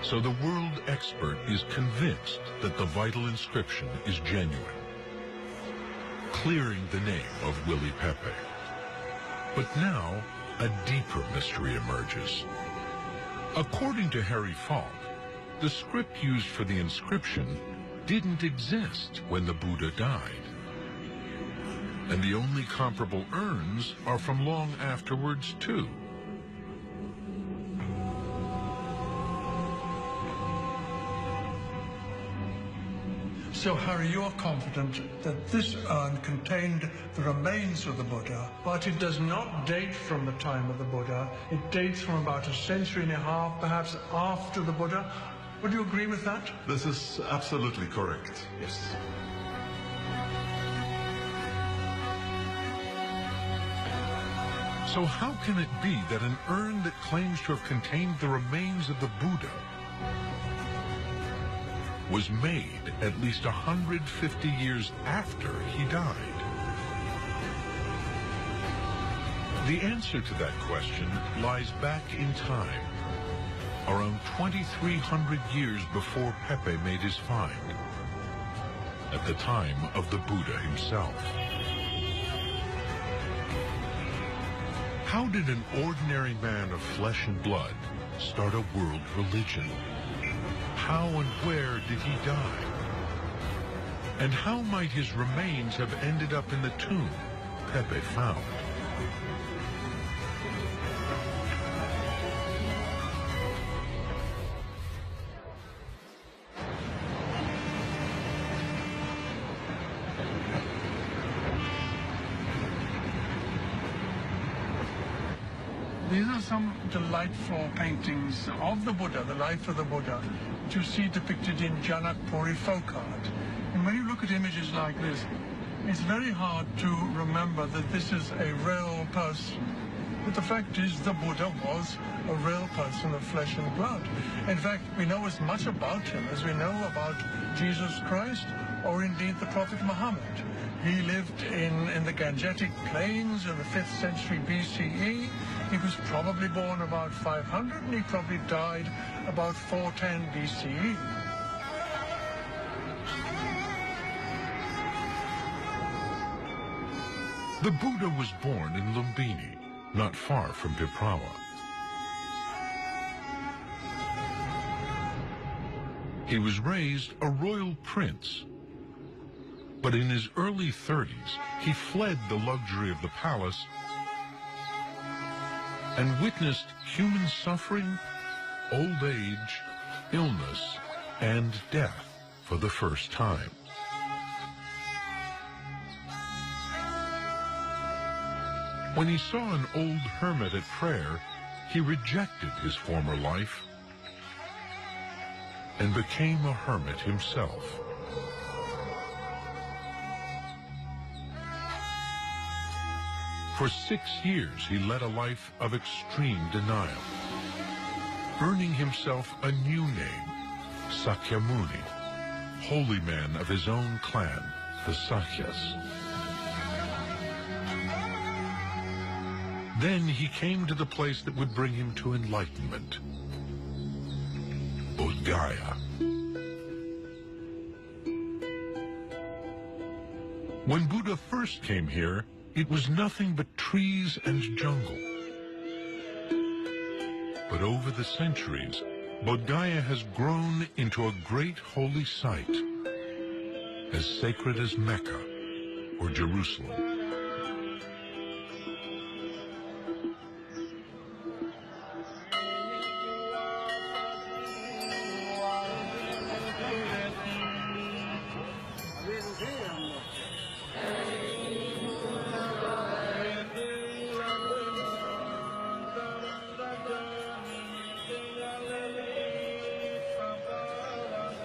So the world expert is convinced that the vital inscription is genuine, clearing the name of Willy Pepe. But now, a deeper mystery emerges. According to Harry Falk, the script used for the inscription didn't exist when the Buddha died. And the only comparable urns are from long afterwards, too. So, Harry, you're confident that this urn contained the remains of the Buddha, but it does not date from the time of the Buddha. It dates from about a century and a half, perhaps after the Buddha. Would you agree with that? This is absolutely correct, yes. So how can it be that an urn that claims to have contained the remains of the Buddha was made at least 150 years after he died? The answer to that question lies back in time, around 2,300 years before Pepe made his find, at the time of the Buddha himself. How did an ordinary man of flesh and blood start a world religion? How and where did he die? And how might his remains have ended up in the tomb Pepe found? These are some delightful paintings of the Buddha, the life of the Buddha, that you see depicted in Janakpuri folk art. And when you look at images like this, it's very hard to remember that this is a real person. But the fact is, the Buddha was a real person of flesh and blood. In fact, we know as much about him as we know about Jesus Christ, or indeed the Prophet Muhammad. He lived in the Gangetic Plains in the 5th century BCE. He was probably born about 500, and he probably died about 410 BCE. The Buddha was born in Lumbini, not far from Piprawa. He was raised a royal prince, but in his early 30s, he fled the luxury of the palace and witnessed human suffering, old age, illness, and death for the first time. When he saw an old hermit at prayer, he rejected his former life and became a hermit himself. For 6 years, he led a life of extreme denial, earning himself a new name, Sakyamuni, holy man of his own clan, the Sakyas. Then he came to the place that would bring him to enlightenment, Bodh Gaya. When Buddha first came here, it was nothing but trees and jungle. But over the centuries, Bodh Gaya has grown into a great holy site, as sacred as Mecca or Jerusalem.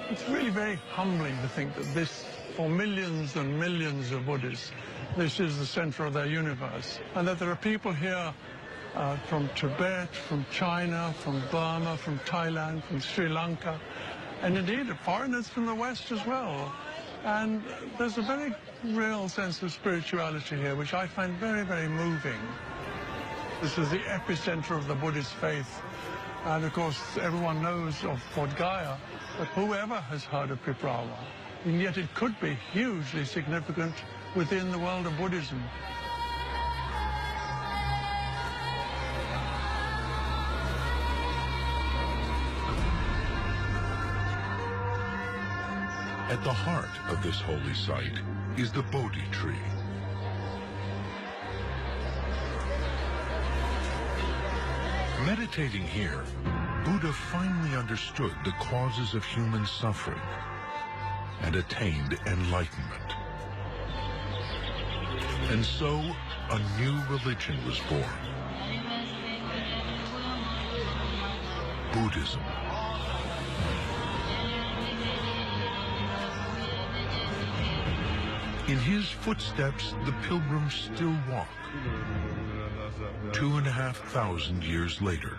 It's really very humbling to think that this, for millions and millions of Buddhists, this is the center of their universe. And that there are people here from Tibet, from China, from Burma, from Thailand, from Sri Lanka, and indeed foreigners from the West as well. And there's a very real sense of spirituality here, which I find very, very moving. This is the epicenter of the Buddhist faith. And of course, everyone knows of Bodh Gaya, but whoever has heard of Piprawa? And yet it could be hugely significant within the world of Buddhism. At the heart of this holy site is the Bodhi tree. Meditating here, Buddha finally understood the causes of human suffering and attained enlightenment. And so, a new religion was born. Buddhism. In his footsteps, the pilgrims still walk. 2,500 years later.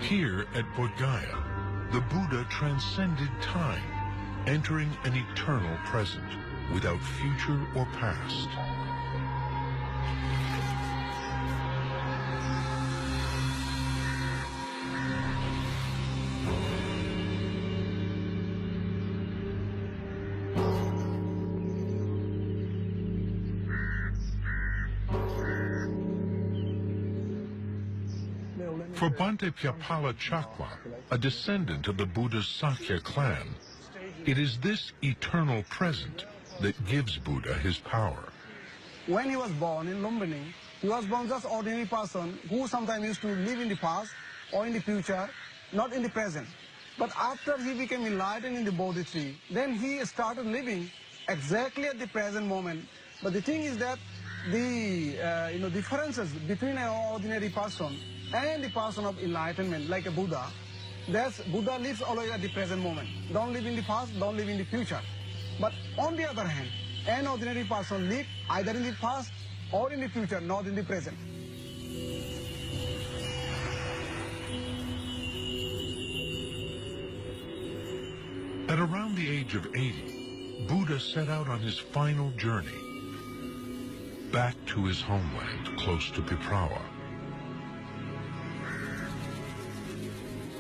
Here at Bodh Gaya, the Buddha transcended time, entering an eternal present without future or past. For Bhante Pyapala Chakma, a descendant of the Buddha's Sakya clan, it is this eternal present that gives Buddha his power. When he was born in Lumbini, he was born just ordinary person who sometimes used to live in the past or in the future, not in the present. But after he became enlightened in the Bodhi tree, then he started living exactly at the present moment. But the thing is that the differences between an ordinary person and the person of enlightenment, like a Buddha, that's Buddha lives always at the present moment. Don't live in the past, don't live in the future. But on the other hand, an ordinary person lives either in the past or in the future, not in the present. At around the age of 80, Buddha set out on his final journey, back to his homeland close to Piprawa.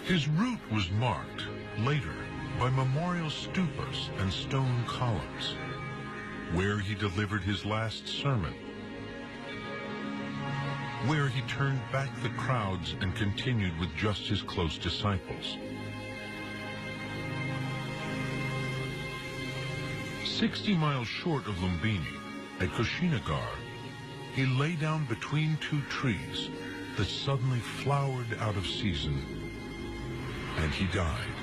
His route was marked, later, by memorial stupas and stone columns, where he delivered his last sermon, where he turned back the crowds and continued with just his close disciples. 60 miles short of Lumbini, at Kushinagar, he lay down between two trees that suddenly flowered out of season, and he died.